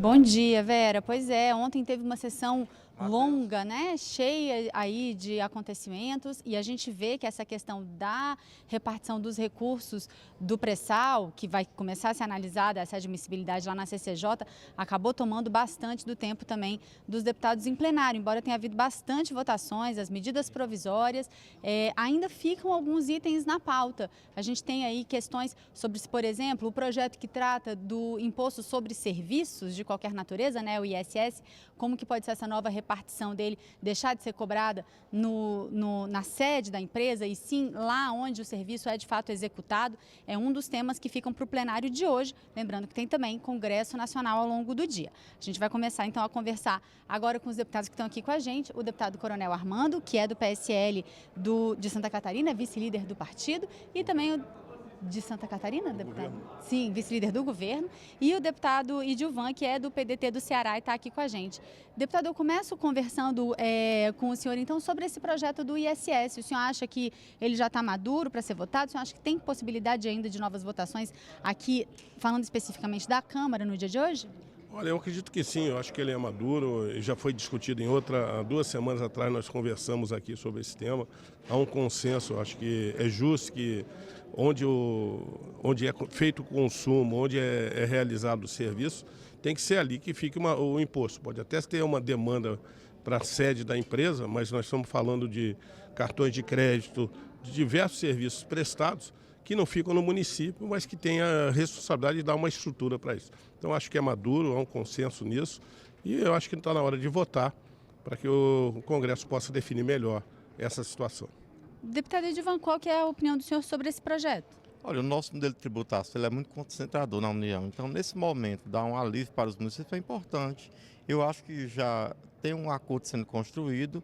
Bom dia, Vera. Pois é, ontem teve uma sessão longa, né, cheia aí de acontecimentos e a gente vê que essa questão da repartição dos recursos do pré-sal, que vai começar a ser analisada, essa admissibilidade lá na CCJ, acabou tomando bastante do tempo também dos deputados em plenário. Embora tenha havido bastante votações, as medidas provisórias, ainda ficam alguns itens na pauta. A gente tem aí questões sobre, por exemplo, o projeto que trata do imposto sobre serviços de qualquer natureza, né, o ISS, como que pode ser essa nova repartição dele, deixar de ser cobrada na sede da empresa e sim lá onde o serviço é de fato executado, é um dos temas que ficam para o plenário de hoje, lembrando que tem também Congresso Nacional ao longo do dia. A gente vai começar então a conversar agora com os deputados que estão aqui com a gente, o deputado Coronel Armando, que é do PSL de Santa Catarina, vice-líder do partido, e também o de Santa Catarina, deputado? Sim, vice-líder do governo. E o deputado Idilvan, que é do PDT do Ceará e está aqui com a gente. Deputado, eu começo conversando com o senhor, então, sobre esse projeto do ISS. O senhor acha que ele já está maduro para ser votado? O senhor acha que tem possibilidade ainda de novas votações aqui, falando especificamente da Câmara no dia de hoje? Olha, eu acredito que sim, eu acho que ele é maduro, já foi discutido há 2 semanas atrás nós conversamos aqui sobre esse tema, há um consenso, acho que é justo que onde é feito o consumo, onde é realizado o serviço, tem que ser ali que fique o imposto. Pode até ter uma demanda para a sede da empresa, mas nós estamos falando de cartões de crédito, de diversos serviços prestados, que não ficam no município, mas que tem a responsabilidade de dar uma estrutura para isso. Então acho que é maduro, há um consenso nisso e eu acho que está na hora de votar para que o Congresso possa definir melhor essa situação. Deputado Edilvan, qual que é a opinião do senhor sobre esse projeto? Olha, o nosso modelo de tributação ele é muito concentrador na União. Então, nesse momento, dar um alívio para os municípios é importante. Eu acho que já tem um acordo sendo construído.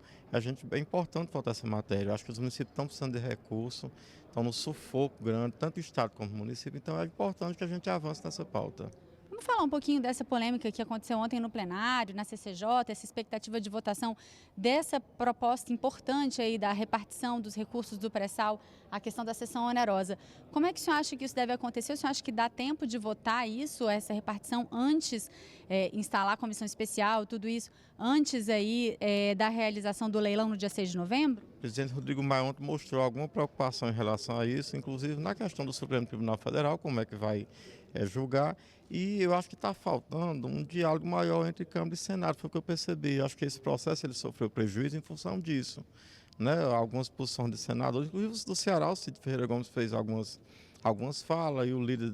É importante votar essa matéria. Eu acho que os municípios estão precisando de recurso, estão no sufoco grande, tanto o Estado como o município. Então, é importante que a gente avance nessa pauta. Vamos falar um pouquinho dessa polêmica que aconteceu ontem no plenário, na CCJ, essa expectativa de votação dessa proposta importante aí da repartição dos recursos do pré-sal, a questão da cessão onerosa. Como é que o senhor acha que isso deve acontecer? O senhor acha que dá tempo de votar isso, essa repartição, antes instalar a comissão especial, tudo isso, antes aí da realização do leilão no dia 6 de novembro? O presidente Rodrigo Maia ontem mostrou alguma preocupação em relação a isso, inclusive na questão do Supremo Tribunal Federal, como é que vai julgar. E eu acho que está faltando um diálogo maior entre Câmara e Senado, foi o que eu percebi. Eu acho que esse processo ele sofreu prejuízo em função disso. Né? Algumas posições de senadores, inclusive do Ceará, o Cid Ferreira Gomes fez algumas falas e o líder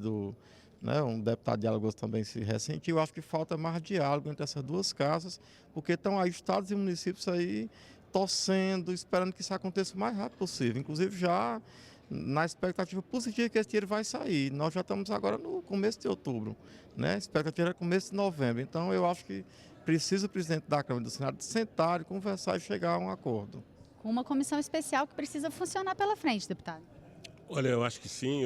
um deputado de Alagoas também se ressentiu. Eu acho que falta mais diálogo entre essas duas casas, porque estão aí estados e municípios aí torcendo, esperando que isso aconteça o mais rápido possível. Inclusive já na expectativa positiva que esse dinheiro vai sair. Nós já estamos agora no começo de outubro, né? A expectativa é começo de novembro. Então eu acho que precisa o presidente da Câmara e do Senado sentar e conversar e chegar a um acordo. Com uma comissão especial que precisa funcionar pela frente, deputado. Olha, eu acho que sim,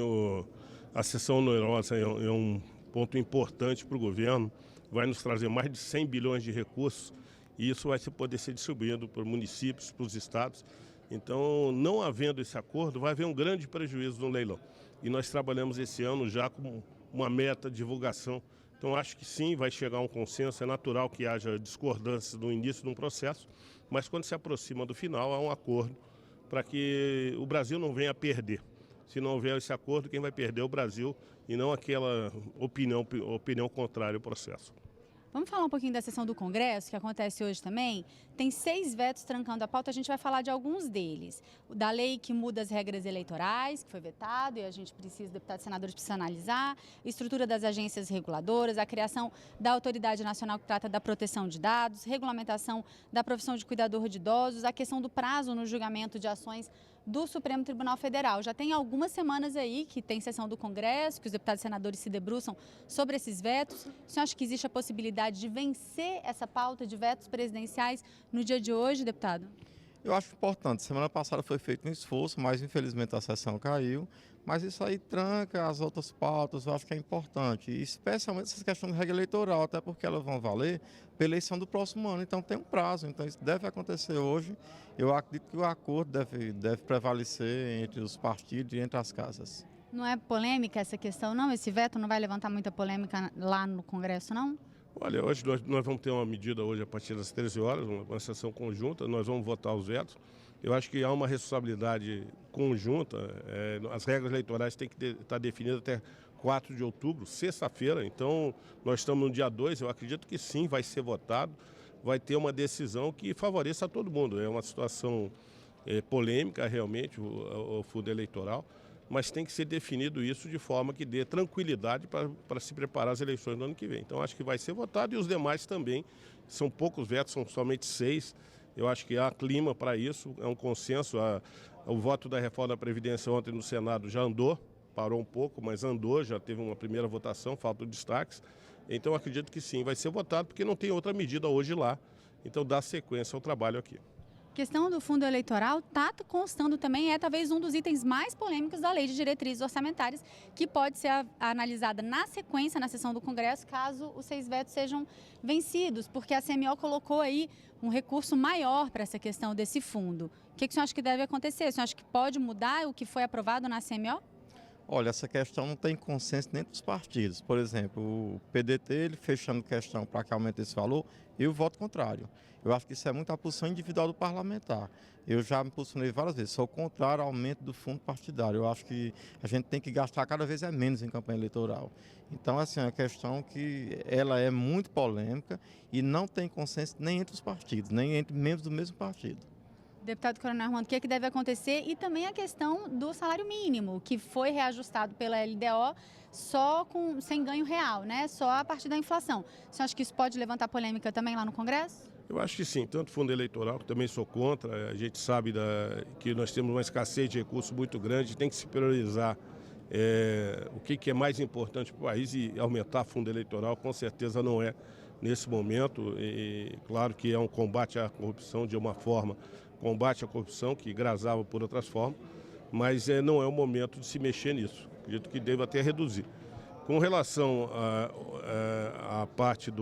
a cessão onerosa é um ponto importante para o governo, vai nos trazer mais de 100 bilhões de recursos e isso vai poder ser distribuído para municípios, para os estados. Então, não havendo esse acordo, vai haver um grande prejuízo no leilão. E nós trabalhamos esse ano já com uma meta de divulgação. Então, acho que sim, vai chegar a um consenso. É natural que haja discordâncias no início de um processo, mas quando se aproxima do final, há um acordo para que o Brasil não venha a perder. Se não houver esse acordo, quem vai perder é o Brasil e não aquela opinião contrária ao processo. Vamos falar um pouquinho da sessão do Congresso, que acontece hoje também. Tem 6 vetos trancando a pauta, a gente vai falar de alguns deles. O da lei que muda as regras eleitorais, que foi vetado, e a gente precisa, deputados e senadores precisam analisar. Estrutura das agências reguladoras, a criação da Autoridade Nacional que trata da proteção de dados, regulamentação da profissão de cuidador de idosos, a questão do prazo no julgamento de ações do Supremo Tribunal Federal. Já tem algumas semanas aí que tem sessão do Congresso, que os deputados e senadores se debruçam sobre esses vetos. O senhor acha que existe a possibilidade de vencer essa pauta de vetos presidenciais no dia de hoje, deputado? Eu acho importante. Semana passada foi feito um esforço, mas infelizmente a sessão caiu. Mas isso aí tranca as outras pautas, eu acho que é importante. E especialmente essa questão de regra eleitoral, até porque elas vão valer pela eleição do próximo ano. Então tem um prazo, então isso deve acontecer hoje. Eu acredito que o acordo deve prevalecer entre os partidos e entre as casas. Não é polêmica essa questão, não? Esse veto não vai levantar muita polêmica lá no Congresso, não? Olha, hoje nós vamos ter uma medida hoje a partir das 13 horas, uma sessão conjunta, nós vamos votar os vetos. Eu acho que há uma responsabilidade conjunta, as regras eleitorais têm que estar definidas até 4 de outubro, sexta-feira, então nós estamos no dia 2, eu acredito que sim, vai ser votado, vai ter uma decisão que favoreça a todo mundo. É uma situação polêmica realmente, o fundo eleitoral, mas tem que ser definido isso de forma que dê tranquilidade para se preparar as eleições do ano que vem. Então acho que vai ser votado e os demais também. São poucos vetos, são somente 6. Eu acho que há clima para isso, é um consenso. O voto da reforma da Previdência ontem no Senado já andou, parou um pouco, mas andou, já teve uma primeira votação, faltam destaques. Então acredito que sim, vai ser votado, porque não tem outra medida hoje lá. Então dá sequência ao trabalho aqui. A questão do fundo eleitoral está constando também, talvez um dos itens mais polêmicos da Lei de Diretrizes Orçamentárias, que pode ser analisada na sequência, na sessão do Congresso, caso os 6 vetos sejam vencidos, porque a CMO colocou aí um recurso maior para essa questão desse fundo. O que o senhor acha que deve acontecer? O senhor acha que pode mudar o que foi aprovado na CMO? Olha, essa questão não tem consenso dentro dos partidos. Por exemplo, o PDT, ele fechando questão para que aumente esse valor, eu voto contrário. Eu acho que isso é muito a posição individual do parlamentar. Eu já me posicionei várias vezes, sou contrário ao aumento do fundo partidário. Eu acho que a gente tem que gastar cada vez menos em campanha eleitoral. Então, assim, é uma questão que ela é muito polêmica e não tem consenso nem entre os partidos, nem entre membros do mesmo partido. Deputado Coronel Armando, o que deve acontecer? E também a questão do salário mínimo, que foi reajustado pela LDO sem ganho real, né? Só a partir da inflação. Você acha que isso pode levantar polêmica também lá no Congresso? Eu acho que sim, tanto fundo eleitoral, que também sou contra, a gente sabe que nós temos uma escassez de recursos muito grande, tem que se priorizar o que é mais importante para o país, e aumentar fundo eleitoral com certeza não é nesse momento. E claro que é um combate à corrupção de uma forma, combate à corrupção que grazava por outras formas, mas não é o momento de se mexer nisso, acredito que deva até reduzir. Com relação à parte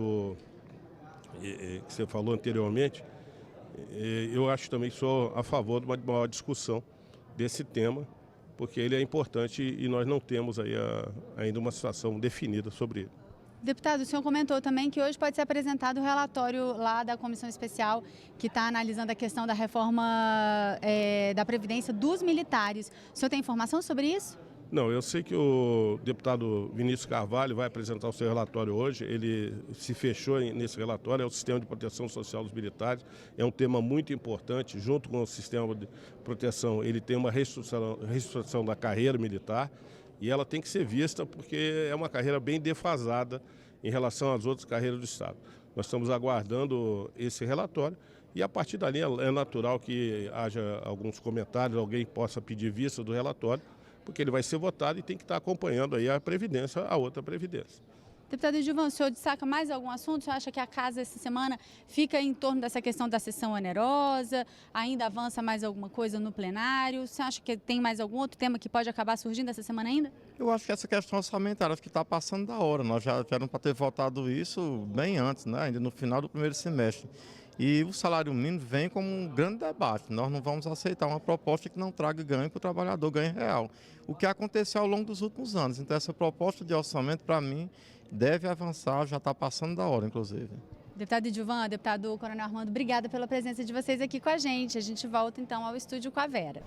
que você falou anteriormente, eu acho também que sou a favor de uma maior discussão desse tema, porque ele é importante e nós não temos aí ainda uma situação definida sobre ele. Deputado, o senhor comentou também que hoje pode ser apresentado o relatório lá da comissão especial que está analisando a questão da reforma da Previdência dos militares. O senhor tem informação sobre isso? Não, eu sei que o deputado Vinícius Carvalho vai apresentar o seu relatório hoje. Ele se fechou nesse relatório, é o sistema de proteção social dos militares. É um tema muito importante, junto com o sistema de proteção. Ele tem uma reestruturação da carreira militar e ela tem que ser vista porque é uma carreira bem defasada em relação às outras carreiras do Estado. Nós estamos aguardando esse relatório e a partir dali é natural que haja alguns comentários, alguém possa pedir vista do relatório, porque ele vai ser votado e tem que estar acompanhando aí a Previdência, a outra Previdência. Deputado Edilvan, o senhor destaca mais algum assunto? O senhor acha que a casa essa semana fica em torno dessa questão da sessão onerosa? Ainda avança mais alguma coisa no plenário? Você acha que tem mais algum outro tema que pode acabar surgindo essa semana ainda? Eu acho que essa questão orçamentária que está passando da hora. Nós já éramos para ter votado isso bem antes, né? Ainda no final do primeiro semestre. E o salário mínimo vem como um grande debate. Nós não vamos aceitar uma proposta que não traga ganho para o trabalhador, ganho real. O que aconteceu ao longo dos últimos anos. Então, essa proposta de orçamento, para mim, deve avançar, já está passando da hora, inclusive. Deputado Edilvan, deputado Coronel Armando, obrigada pela presença de vocês aqui com a gente. A gente volta, então, ao estúdio com a Vera.